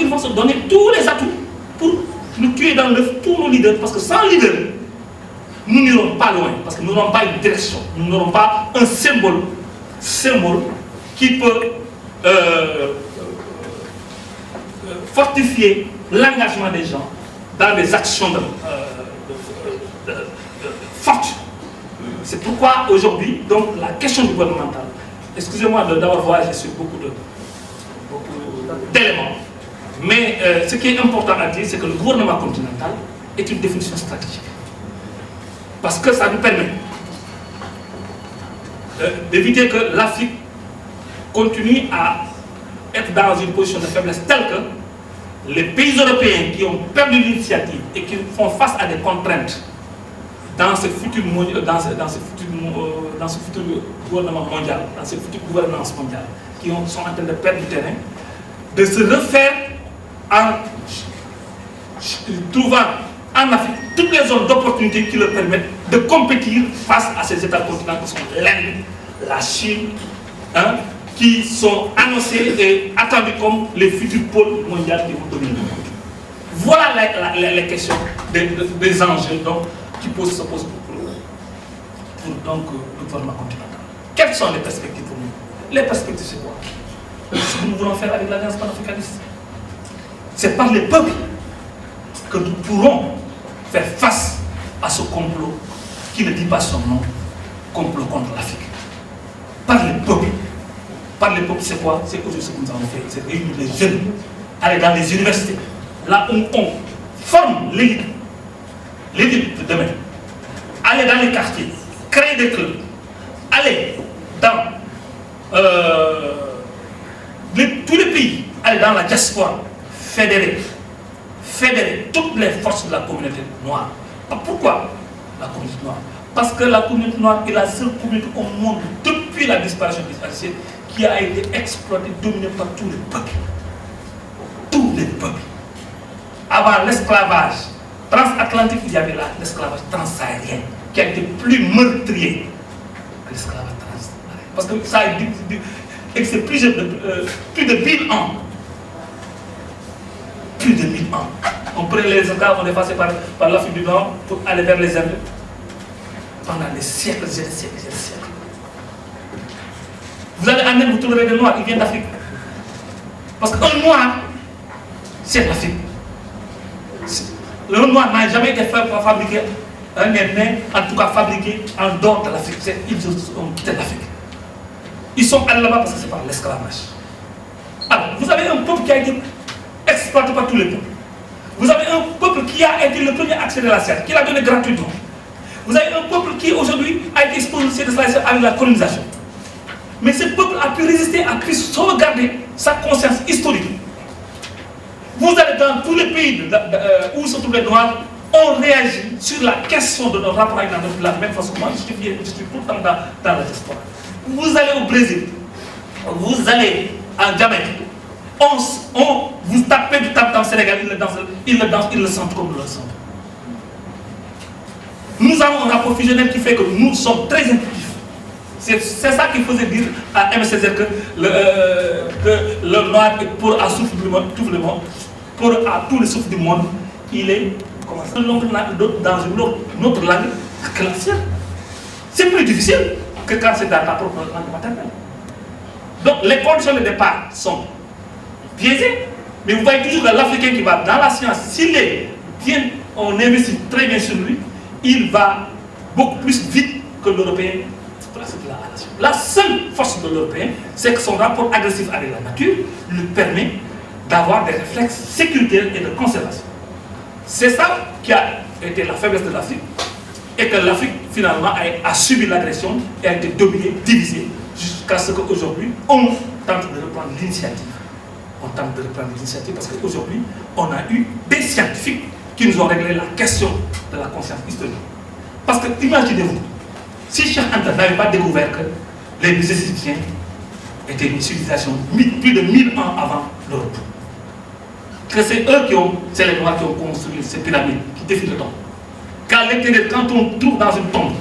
Ils vont se donner tous les atouts pour nous tuer dans l'œuf, tous nos leaders, parce que sans leader, nous n'irons pas loin, parce que nous n'aurons pas une direction, nous n'aurons pas un symbole qui peut fortifier l'engagement des gens dans des actions fortes. C'est pourquoi aujourd'hui, donc, la question gouvernementale, excusez-moi d'avoir voyagé sur beaucoup d'éléments, mais ce qui est important à dire, c'est que le gouvernement continental est une définition stratégique. Parce que ça nous permet d'éviter que l'Afrique continue à être dans une position de faiblesse telle que les pays européens qui ont perdu l'initiative et qui font face à des contraintes dans ce futur gouvernement mondial, dans cette future gouvernance mondiale, qui sont en train de perdre du terrain, de se refaire en trouvant en Afrique toutes les zones d'opportunité qui leur permettent de compétir face à ces États continents qui sont l'Inde, la Chine, hein, qui sont annoncés et attendus comme les futurs pôles mondiaux qui vont dominer le monde. Voilà les questions des enjeux donc, qui se posent pour donc, le gouvernement continental. Quelles sont les perspectives pour nous? Les perspectives, c'est quoi? Ce que nous voulons faire avec l'Alliance panafricaniste. C'est par les peuples que nous pourrons faire face à ce complot qui ne dit pas son nom, complot contre l'Afrique. Par les peuples. Par les peuples, c'est quoi? C'est aujourd'hui ce que nous avons fait. C'est réunir les jeunes, aller dans les universités, là où on forme l'élite de demain. Aller dans les quartiers, créer des clubs, aller dans tous les pays, aller dans la diaspora, fédérer toutes les forces de la communauté noire. Pourquoi la communauté noire? Parce que la communauté noire est la seule communauté au monde, depuis la disparition des Haïtiens, qui a été exploitée, dominée par tous les peuples. Tous les peuples. Avant l'esclavage transatlantique, il y avait l'esclavage transsahélien, qui a été plus meurtrier que l'esclavage transsahélien. Parce que ça a été plus de 1000 ans. Plus de 1000 ans. On prenait les esclaves, on est passé par l'Afrique du Nord pour aller vers les Indes. Pendant des siècles et des siècles et des siècles. Vous allez en Inde, vous trouverez des Noirs, ils viennent d'Afrique. Parce qu'un Noir, c'est l'Afrique. Le Noir n'a jamais été fabriqué, en tout cas fabriqué en dehors de l'Afrique. Ils ont quitté l'Afrique. Ils sont allés là-bas parce que c'est par l'esclavage. Alors, vous avez un peuple qui a été exploité par tous les peuples. Vous avez un peuple qui a été le premier à accéder à la science, qui l'a donné gratuitement. Vous avez un peuple qui aujourd'hui a été exposé avec la colonisation. Mais ce peuple a pu résister, a pu sauvegarder sa conscience historique. Vous allez dans tous les pays où se trouvent les Noirs, on réagit sur la question de nos rapports avec de la même façon. Moi, je suis tout le temps dans la diaspora. Vous allez au Brésil, vous allez en Jamaïque, vous tapez du tam-tam Sénégal, ils le sentent comme nous le sentons. Nous avons un rapport fusionnel qui fait que nous sommes très intuitifs. C'est ça qui faisait dire à M. Césaire que le noir, pour à souffle du monde, tout le monde, pour à tous les souffles du monde, il est dans une autre langue que la sienne. C'est plus difficile que quand c'est dans ta propre langue maternelle. Donc les conditions de départ sont biaisées, mais vous voyez toujours que l'Africain qui va dans la science, s'il est bien, on investit très bien sur lui, il va beaucoup plus vite que l'Européen. La seule force de l'Européen, c'est que son rapport agressif avec la nature lui permet d'avoir des réflexes sécuritaires et de conservation. C'est ça qui a été la faiblesse de l'Afrique, et que l'Afrique finalement a subi l'agression et a été dominée, divisée, jusqu'à ce qu'aujourd'hui on tente de reprendre l'initiative. On tente de reprendre l'initiative parce qu'aujourd'hui on a eu des scientifiques qui nous ont réglé la question de la conscience historique. Parce que imaginez-vous, si Cheikh Anta n'avait pas découvert que les Égyptiens étaient une civilisation plus de 1000 ans avant l'Europe, que c'est eux c'est les Noirs qui ont construit ces pyramides qui défient le temps. Qu'à l'intérieur, quand on trouve dans une tombe,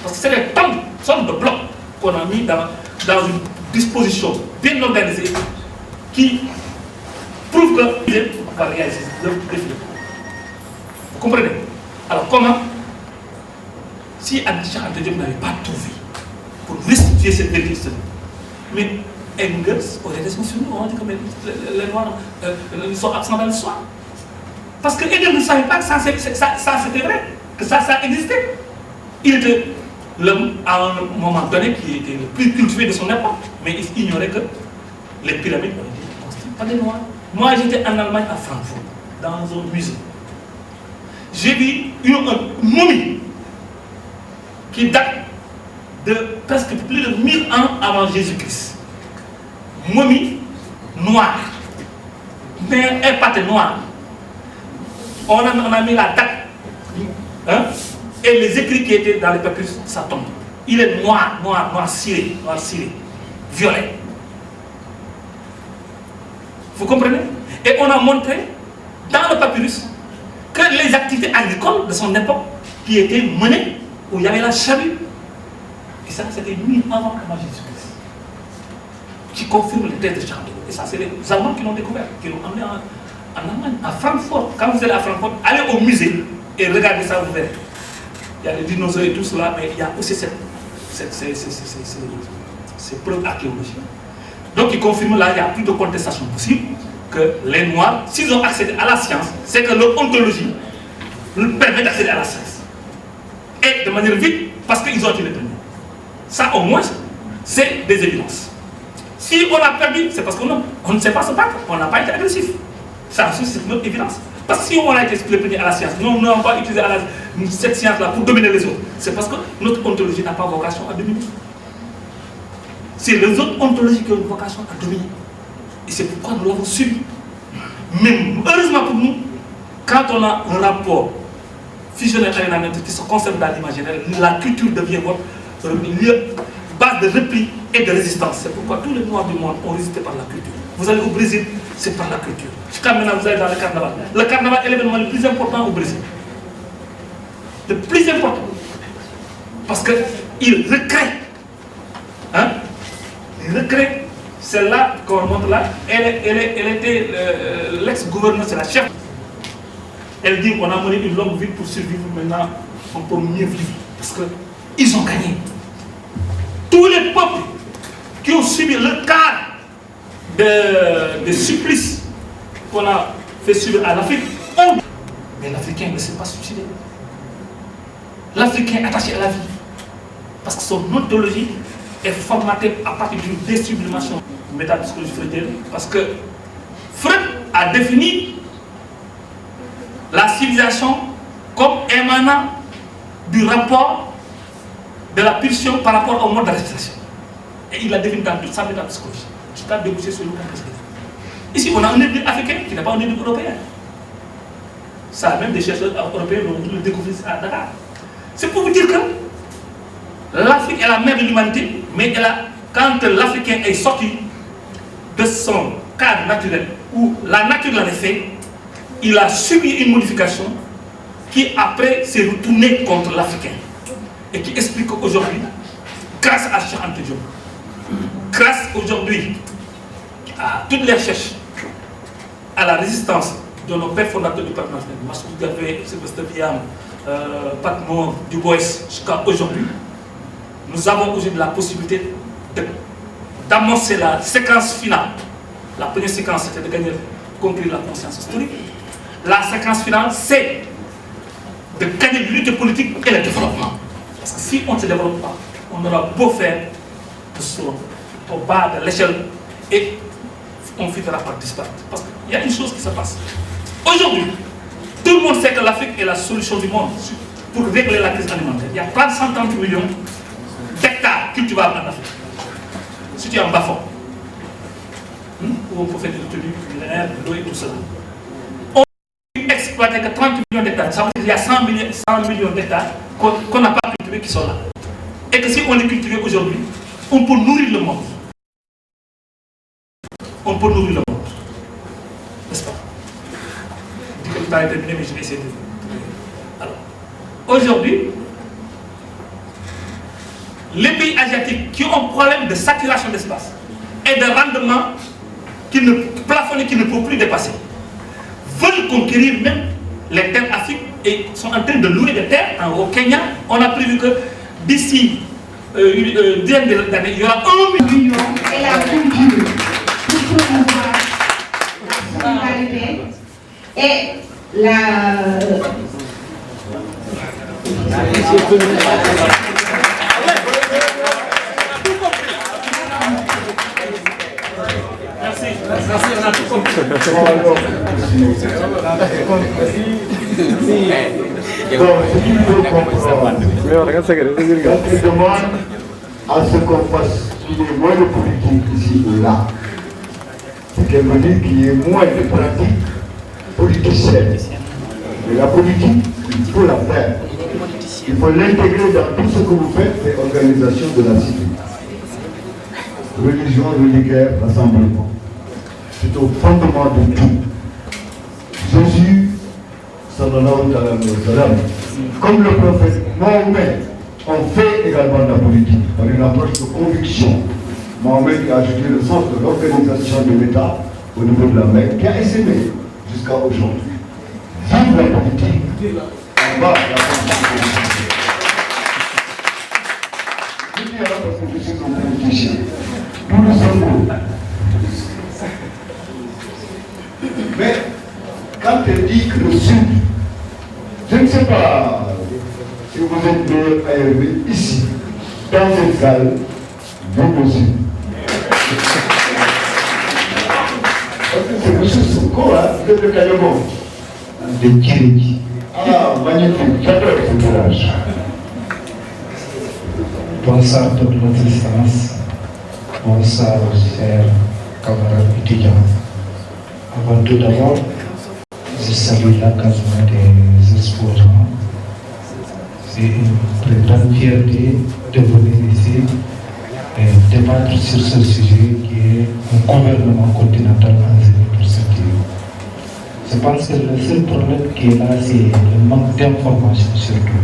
parce que c'est les tombes, sortes de blocs qu'on a mis dans une disposition bien organisée qui prouve que on va réaliser le défi. Vous comprenez? Alors comment? Si Cheikh Anta Diop n'avait pas trouvé pour restituer cette vérité historique, mais Engels aurait raison sur nous, on dit que les Noirs sont absents dans l'histoire. Parce que Engels ne savait pas que ça c'était vrai, que ça existait. Il était l'homme à un moment donné qui était le plus cultivé de son époque, mais il ignorait que les pyramides ont été construites par des Noirs. Moi j'étais en Allemagne à Francfort, dans un musée. J'ai vu une momie qui date de presque plus de 1000 ans avant Jésus-Christ. Momie noire, mais un pâté noir. On a mis la date, hein, et les écrits qui étaient dans les papyrus, ça tombe. Il est noir ciré, violet. Vous comprenez? Et on a montré dans le papyrus que les activités agricoles de son époque qui étaient menées, où il y avait la charrue, et ça c'était 1000 ans avant Jésus-Christ, qui confirme les thèses de Cheikh Anta Diop. Et ça c'est les Allemands qui l'ont découvert, qui l'ont amené en Allemagne, à Francfort. Quand vous allez à Francfort, allez au musée et regardez ça, vous verrez. Il y a les dinosaures et tout cela, mais il y a aussi ces preuves archéologiques. Donc il confirme là, il n'y a plus de contestation possible, que les Noirs, s'ils ont accédé à la science, c'est que leur ontologie leur permet d'accéder à la science. Et de manière vite, parce qu'ils ont été les premiers. Ça au moins, c'est des évidences. Si on a perdu, c'est parce qu'on ne sait pas se battre, on n'a pas été agressif. Ça aussi, c'est une évidence. Parce que si on a été les premiers à la science, nous n'avons pas utilisé cette science-là pour dominer les autres, c'est parce que notre ontologie n'a pas vocation à dominer. C'est les autres ontologies qui ont une vocation à dominer. Et c'est pourquoi nous l'avons subi. Mais heureusement pour nous, quand on a un rapport fusionnel avec la nature qui se conserve dans l'imaginaire, la culture devient votre lieu, base de repli et de résistance. C'est pourquoi tous les Noirs du monde ont résisté par la culture. Vous allez au Brésil, c'est par la culture. Jusqu'à maintenant, vous allez dans le carnaval. Le carnaval est l'événement le plus important au Brésil. Le plus important. Parce qu'il recrée. Hein? Il recrée. Celle-là, qu'on montre là, elle était l'ex-gouverneure, c'est la chef. Elle dit qu'on a mené une longue vie pour survivre, maintenant on peut mieux vivre. Parce qu'ils ont gagné. Tous les peuples qui ont subi le cas de supplices qu'on a fait subir à l'Afrique, mais l'Africain ne s'est pas suicidé. L'Africain est attaché à la vie. Parce que son ontologie est formatée à partir d'une désublimation métapsychologique freudienne. Parce que Freud a défini la civilisation comme émanant du rapport de la pulsion par rapport au mode de respiration. Et il l'a défini dans toute sa métapsychologie. Jusqu'à déboucher sur le monde. Ici, on a un individu africain qui n'est pas un individu européen. Ça, même des chercheurs européens l'ont voulu le découvrir à Dakar. C'est pour vous dire que l'Afrique est la mère de l'humanité, mais quand l'Africain est sorti de son cadre naturel, où la nature l'avait fait, il a subi une modification qui après s'est retournée contre l'Africain. Et qui explique qu'aujourd'hui, grâce à Cheikh Anta Diop, grâce aujourd'hui à toutes les recherches, à la résistance de nos pères fondateurs du peuple national, Massoud Garvey, Sébastien Viam, Patmore, Dubois, jusqu'à aujourd'hui, nous avons aujourd'hui la possibilité d'amorcer la séquence finale. La première séquence, c'était de gagner, conquérir la conscience historique. La séquence finale, c'est de gagner l'unité politique et le développement. Parce que si on ne se développe pas, on aura beau faire de son au bas de l'échelle et on finira par disparaître. Parce qu'il y a une chose qui se passe. Aujourd'hui, tout le monde sait que l'Afrique est la solution du monde pour régler la crise alimentaire. Il y a 330 millions d'hectares cultivables en Afrique. Si tu es en bas-fond, où on peut faire des retenues, l'air, l'eau et tout cela. On peut exploiter que 30 millions d'hectares. Ça veut dire qu'il y a 100 millions d'hectares qu'on n'a pas cultivés qui sont là. Et que si on les cultive aujourd'hui, on peut nourrir le monde. On peut nourrir le monde. N'est-ce pas? Je dis que le temps est terminé, mais je vais essayer de... Alors, aujourd'hui, les pays asiatiques qui ont un problème de saturation d'espace et de rendement qui ne peut plus dépasser, veulent conquérir même les terres africaines et sont en train de louer des terres au Kenya. On a prévu que d'ici une dizaine d'années, il y aura 1 million. Et la culture pour promouvoir la solidarité et la... Merci, on a tout compris. On demande à ce qu'on fasse moins de politique ici ou là. C'est qu'elle me dit qu'il y ait moins de pratiques politiciennes. Mais la politique, il faut la faire. Il faut l'intégrer dans tout ce que vous faites, c'est l'organisation de la cité. Religion, religieux, rassemblement. C'est au fondement de tout. Jésus, sallallahu alayhi wa sallam, comme le prophète Mohamed, on fait également de la politique par une approche de conviction. Mohamed a ajouté le sens de l'organisation de l'État au niveau de la Mecque, qui a essaimé jusqu'à aujourd'hui. Vive la politique, on va la politique. Je dis alors parce que je suis un politicien. Nous le sommes. Mais quand elle dit que le Sud, je ne sais pas si vous êtes mieux à arriver ici, dans cette salle, vous aussi. Parce que c'est M. Sonko, de Kayomon, de Kiriki. Ah, magnifique, j'adore ce village. Bonsoir toute notre assistance. Bonsoir, chers camarades étudiants. Avant tout d'abord, je salue l'engagement des exposants. C'est une très grande fierté de venir ici et débattre sur ce sujet qui est un gouvernement continental en perspective. Je pense que le seul problème qui est là, c'est le manque d'information surtout.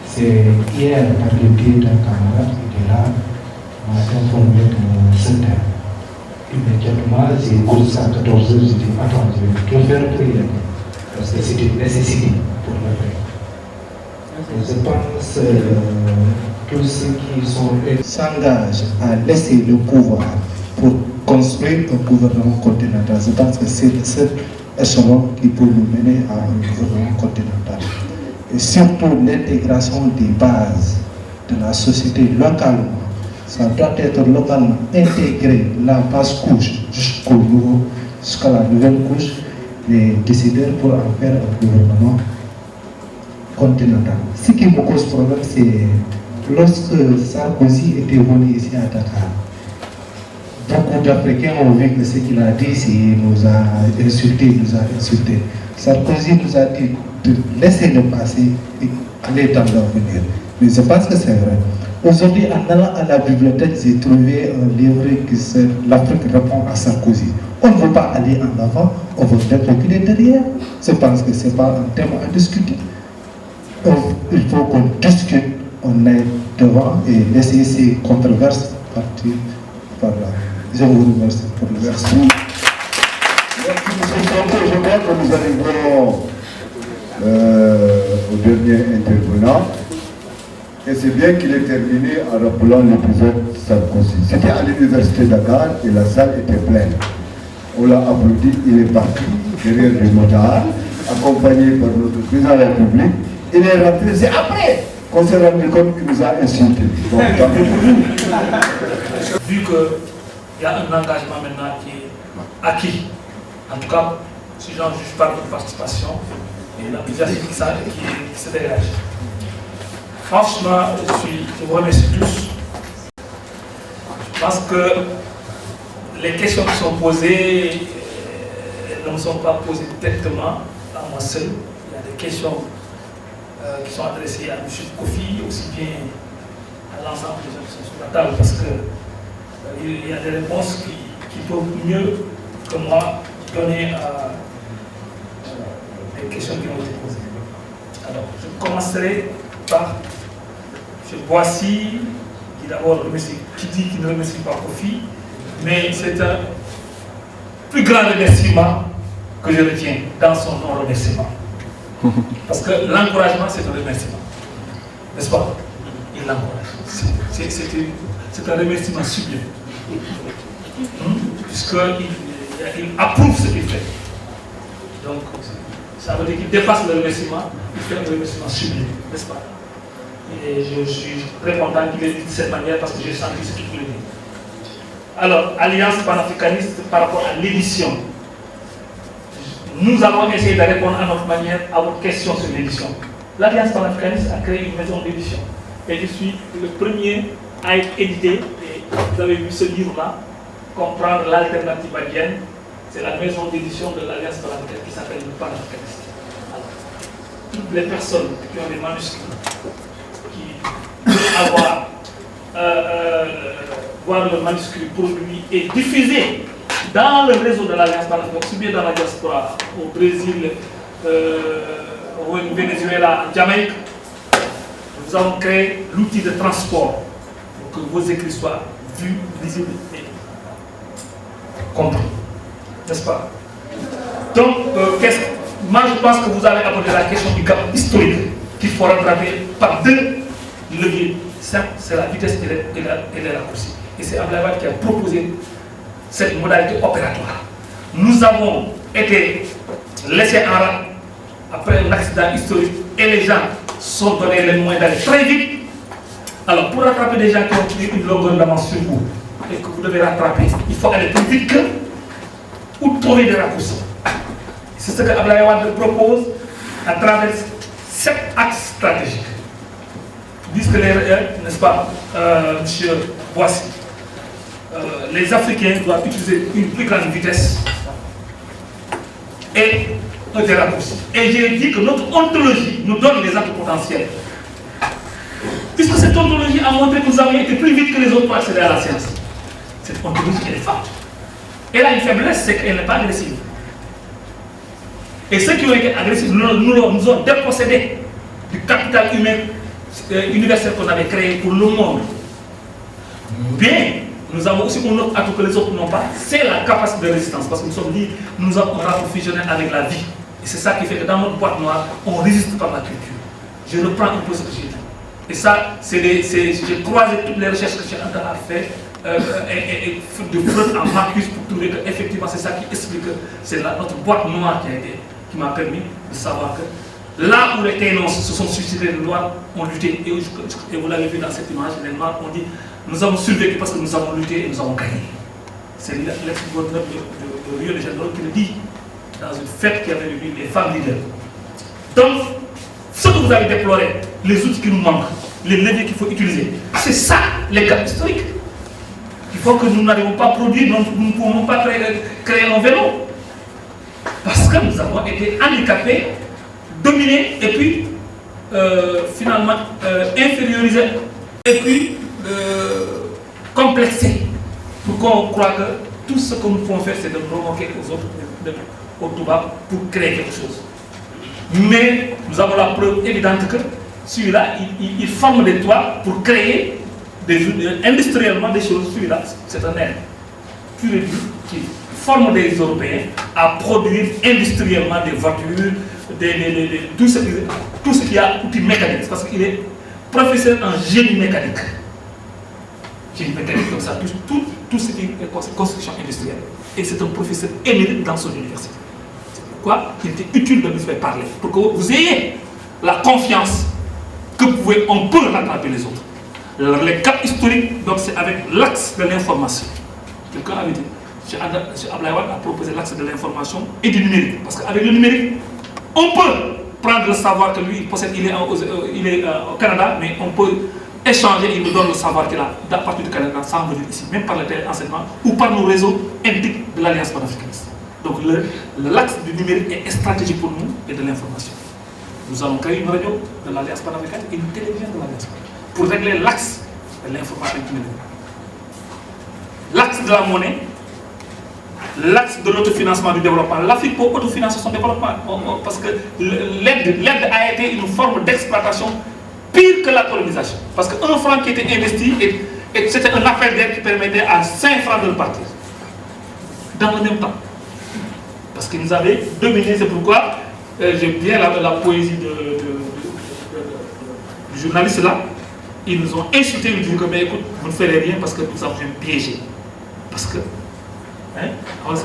C'est hier, par le biais d'un camarade qui est là, m'a informé de ce thème. Immédiatement, j'ai couru ça à 14 heures, j'ai dit attends, je vais tout faire pour y aller. Parce que c'est une nécessité pour le faire. Je pense que tous ceux qui s'engagent à laisser le pouvoir pour construire un gouvernement continental, je pense que c'est le seul échelon qui peut nous mener à un gouvernement continental. Et surtout l'intégration des bases de la société localement. Ça doit être localement intégré, la basse couche jusqu'au niveau, jusqu'à la nouvelle couche, les décideurs pour en faire un gouvernement continental. Ce qui me cause problème, c'est lorsque Sarkozy était venu ici à Dakar, beaucoup d'Africains ont vu que ce qu'il a dit, il nous a insulté. Sarkozy nous a dit de laisser le passé et aller dans l'avenir. Mais je pense que c'est vrai. Aujourd'hui, en allant à la bibliothèque, j'ai trouvé un livre qui s'appelle L'Afrique répond à Sarkozy. On ne veut pas aller en avant, on veut reculer derrière. Je pense que ce n'est pas un thème à discuter. Il faut qu'on discute, on aille devant et laisser ces controverses partir par là. Je vous remercie pour le verset. Merci, M. Santo. Je crois que nous arrivons au dernier intervenant. Et c'est bien qu'il ait terminé en rappelant l'épisode Sarkozy. C'était à l'université de Dakar et la salle était pleine. On l'a applaudi, il est parti derrière les motards, accompagné par notre président de la République. Il est rentré, c'est après qu'on s'est rendu compte qu'il nous a insultés. Donc, tant pis pour nous. Vu qu'il y a un engagement maintenant qui est acquis, en tout cas, si j'en juge par votre participation, et la médiation qui se dégage. Franchement, je vous remercie tous. Je pense que les questions qui sont posées ne me sont pas posées directement à moi seul. Il y a des questions qui sont adressées à M. Kofi, aussi bien à l'ensemble des gens qui sont sur la table, parce qu'il y a des réponses qui peuvent mieux que moi donner à les questions qui ont été posées. Alors, je commencerai par M. Boissy, qui d'abord remercie, qui dit qu'il ne remercie pas Kofi, mais c'est plus grand remerciement que je retiens dans son non-remerciement. Parce que l'encouragement, c'est un remerciement. N'est-ce pas? Il l'encourage. C'est un remerciement sublime. Puisqu'il approuve ce qu'il fait. Donc, ça veut dire qu'il dépasse le remerciement, il fait un remerciement sublime, n'est-ce pas? Et je suis très content qu'il ait dit de cette manière parce que j'ai senti ce qu'il voulait dire. Alors, Alliance panafricaniste par rapport à l'édition. Nous avons essayé de répondre à notre manière à votre question sur l'édition. L'Alliance panafricaniste a créé une maison d'édition. Et je suis le premier à être édité. Et vous avez vu ce livre-là, Comprendre l'alternative malienne. C'est la maison d'édition de l'Alliance panafricaniste qui s'appelle le panafricaniste. Alors, toutes les personnes qui ont des manuscrits, qui veulent voir le manuscrit produit et diffusé dans le réseau de l'Alliance panafricaine, aussi bien dans la diaspora, au Brésil, au Venezuela, en Jamaïque, nous avons créé l'outil de transport pour que vos écrits soient vus, visibles et compris. N'est-ce pas? Donc, moi je pense que vous avez abordé la question du gap historique qu'il faut rattraper par deux leviers simples, c'est la vitesse et les raccourcis. Et c'est Abdoulaye Wade qui a proposé cette modalité opératoire. Nous avons été laissés en rade après un accident historique et les gens sont donnés les moyens d'aller très vite. Alors, pour rattraper des gens qui ont pris une longueur d'avance sur vous et que vous devez rattraper, il faut aller plus vite que ou trouver des raccourcis. C'est ce que Abdoulaye Wade propose à travers 7 axes stratégiques. Disent que n'est-ce pas, monsieur Boissy, les Africains doivent utiliser une plus grande vitesse et des raccourcis. Et j'ai dit que notre ontologie nous donne les atouts potentiels. Puisque cette ontologie a montré que nous avons été plus vite que les autres pour accéder à la science. Cette ontologie, elle est forte. Elle a une faiblesse, c'est qu'elle n'est pas agressive. Et ceux qui ont été agressifs nous ont dépossédés du capital humain universel qu'on avait créé pour le monde. Bien, nous avons aussi un autre atout que les autres n'ont pas, c'est la capacité de résistance. Parce que nous sommes libres, nous avons un rapport fusionnel avec la vie. Et c'est ça qui fait que dans notre boîte noire, on résiste par la culture. Je reprends un peu ce que j'ai dit. Et ça, j'ai croisé toutes les recherches que j'ai en train de faire. De Freud en Marcus pour trouver qu'effectivement c'est ça qui explique que c'est notre boîte noire qui m'a permis de savoir que là où les Taïnos se sont suicidés, les Noirs ont lutté. Et vous l'avez vu dans cette image, les Noirs ont dit nous avons survécu parce que nous avons lutté et nous avons gagné. C'est l'ex-gouverneur de Rio de Janeiro qui le dit dans une fête qui avait eu les femmes leaders. Donc, ce que vous avez déploré, les outils qui nous manquent, les leviers qu'il faut utiliser, c'est ça les gaps historiques. Il faut que nous n'arrivons pas à produire, nous ne pouvons pas créer un vélo. Parce que nous avons été handicapés, dominés et puis finalement infériorisés et puis complexés. Pour qu'on croit que tout ce que nous pouvons faire, c'est de provoquer aux autres, aux Touba, pour créer quelque chose. Mais nous avons la preuve évidente que celui-là, il forme des toits pour créer industriellement des choses. Celui-là, c'est un air pur et dur qui forme des Européens à produire industriellement des voitures, tout ce qui a outil mécanique. Parce qu'il est professeur en génie mécanique. Génie mécanique, donc ça touche tout ce qui est construction industrielle. Et c'est un professeur émérite dans son université. C'est pourquoi il était utile de nous faire parler, pour que vous ayez la confiance que on peut rattraper les autres. Les caps historiques, donc c'est avec l'axe de l'information. Quelqu'un avait dit, M. Abdoulaye Wade a proposé l'axe de l'information et du numérique. Parce qu'avec le numérique, on peut prendre le savoir que lui il possède, il est au Canada, mais on peut échanger, il nous donne le savoir qu'il a à partir du Canada sans venir ici, même par le téléenseignement ou par nos réseaux intiques de l'Alliance panafricaniste. Donc l'axe du numérique est stratégique pour nous et de l'information. Nous allons créer une radio de l'Alliance panafricaine et une télévision de l'Alliance panafricaine pour régler l'axe de l'information numérique. L'axe de la monnaie, l'axe de l'autofinancement du développement. L'Afrique peut autofinancer son développement parce que l'aide a été une forme d'exploitation pire que la colonisation. Parce qu'un franc qui était investi, c'était un appel d'aide qui permettait à 5 francs de le partir. Dans le même temps. Parce qu'ils nous avaient dominés, c'est pourquoi j'aime bien la poésie du journaliste là. Ils nous ont insultés, ils nous disent que mais écoute, vous ne ferez rien parce que nous avons piégé. Parce que, hein,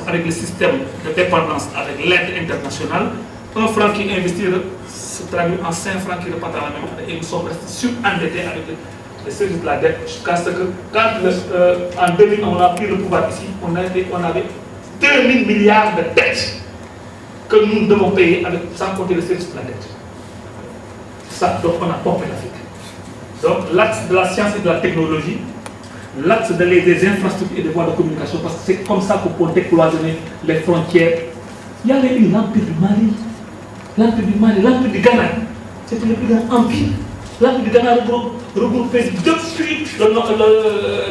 avec le système de dépendance, avec l'aide internationale, un franc qui investit se traduit en 5 francs qui repartent à la même année. Et nous sommes restés surendettés avec les services de la dette jusqu'à ce que, quand en 2000 on a pris le pouvoir ici, on avait 2000 milliards de dettes que nous devons payer avec, sans compter le service de la dette. Ça, donc on a pompé l'Afrique. Donc l'axe de la science et de la technologie, l'axe des infrastructures et des voies de communication, parce que c'est comme ça qu'on peut décloisonner les frontières. Il y avait eu l'Empire du Mali, l'Empire du Ghana, c'était le plus grand empire. L'Empire du Ghana regroupait depuis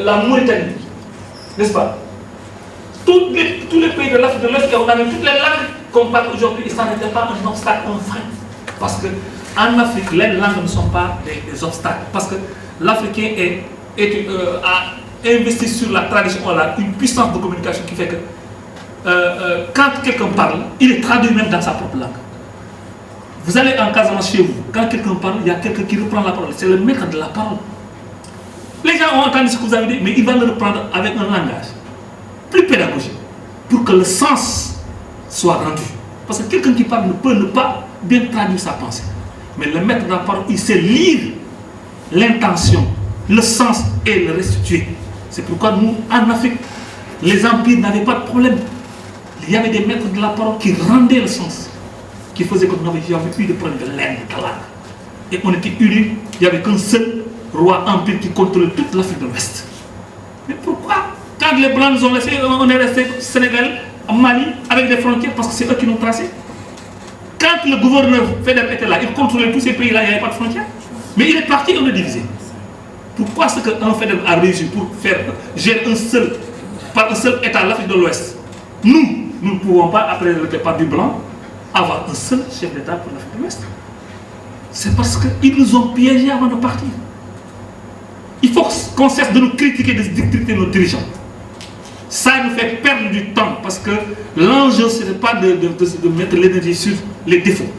la Mauritanie, n'est-ce pas? Tous les pays de l'Afrique de l'Ouest, on avait toutes les langues qu'on parle aujourd'hui, ça n'était pas un obstacle, un frein. Parce qu'en Afrique, les langues ne sont pas des obstacles. Parce que l'Africain a investi sur la tradition, une puissance de communication qui fait que quand quelqu'un parle, il est traduit même dans sa propre langue. Vous allez en Casamance chez vous, quand quelqu'un parle, il y a quelqu'un qui reprend la parole. C'est le maître de la parole. Les gens ont entendu ce que vous avez dit, mais il va le reprendre avec un langage plus pédagogique pour que le sens soit rendu. Parce que quelqu'un qui parle ne peut ne pas bien traduire sa pensée. Mais le maître de la parole, il sait lire l'intention, le sens et le restituer. C'est pourquoi nous, en Afrique, les empires n'avaient pas de problème. Il y avait des maîtres de la parole qui rendaient le sens, qui faisaient que nous n'avions jamais eu de problème de laine, de langue. Et on était unis, il n'y avait qu'un seul roi empire qui contrôlait toute l'Afrique de l'Ouest. Mais pourquoi? Quand les Blancs nous ont laissés, on est resté au Sénégal, au Mali, avec des frontières, parce que c'est eux qui nous tracé. Quand le gouverneur fédéral était là, il contrôlait tous ces pays-là, il n'y avait pas de frontières. Mais il est parti, on est divisé. Pourquoi est-ce qu'un fédéral a réussi pour faire gérer par un seul État l'Afrique de l'Ouest? Nous ne pouvons pas, après le départ du Blanc, avoir un seul chef d'État pour l'Afrique de l'Ouest. C'est parce qu'ils nous ont piégés avant de partir. Il faut qu'on cesse de nous critiquer, de critiquer nos dirigeants. Ça nous fait perdre du temps parce que l'enjeu, ce n'est pas de mettre l'énergie sur les défauts.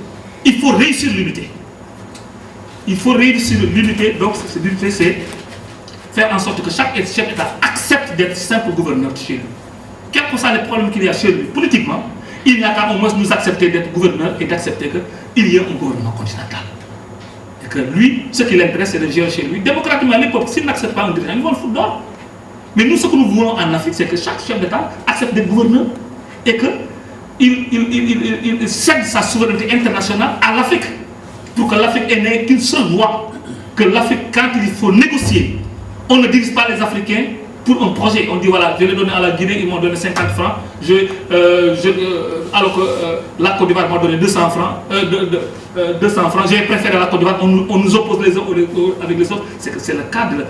Il faut réussir l'unité. Il faut réussir l'unité, donc l'unité, c'est faire en sorte que chaque chef d'État accepte d'être simple gouverneur chez lui. Quels que soient les problèmes qu'il y a chez lui, politiquement, il n'y a qu'à au moins nous accepter d'être gouverneur et d'accepter qu'il y ait un gouvernement continental. Et que lui, ce qui l'intéresse, c'est de gérer chez lui. Démocratiquement, les peuples, s'ils n'acceptent pas un dirigeant, ils vont le foutre dehors. Mais nous, ce que nous voulons en Afrique, c'est que chaque chef d'État accepte d'être gouverneur et qu'il cède sa souveraineté internationale à l'Afrique. Pour que l'Afrique n'ait qu'une seule voie. Que l'Afrique, quand il faut négocier, on ne dirige pas les Africains pour un projet. On dit voilà, je l'ai donné à la Guinée, ils m'ont donné 50 francs. Alors que la Côte d'Ivoire m'a donné 200 francs. 200 francs. J'ai préféré la Côte d'Ivoire. On nous oppose les uns avec les autres. C'est le cadre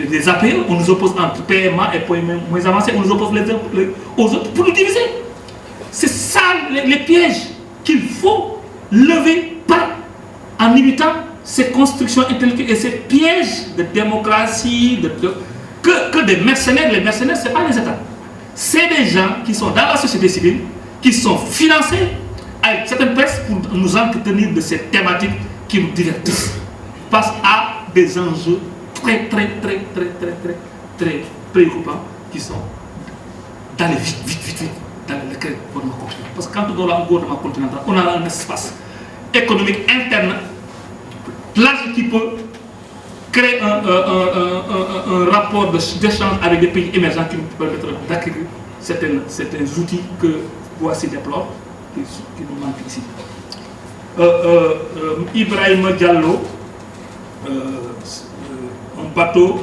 des APE. On nous oppose entre PMA et PMA moins avancés. On nous oppose les uns aux autres pour nous diviser. C'est ça les pièges qu'il faut lever en imitant ces constructions intellectuelles et ces pièges de démocratie, que des mercenaires. Les mercenaires, ce n'est pas les États. C'est des gens qui sont dans la société civile, qui sont financés avec certaines presses pour nous entretenir de ces thématiques qui nous divertissent. Face à des enjeux très préoccupants qui sont d'aller vite dans le gouvernement continental. Parce que quand on a un gouvernement continental, on a un espace économique interne large qui peut créer un rapport d'échange avec des pays émergents qui nous permettent d'acquérir certains outils que voici déplore, qui nous manquent ici. Ibrahima Diallo, un bateau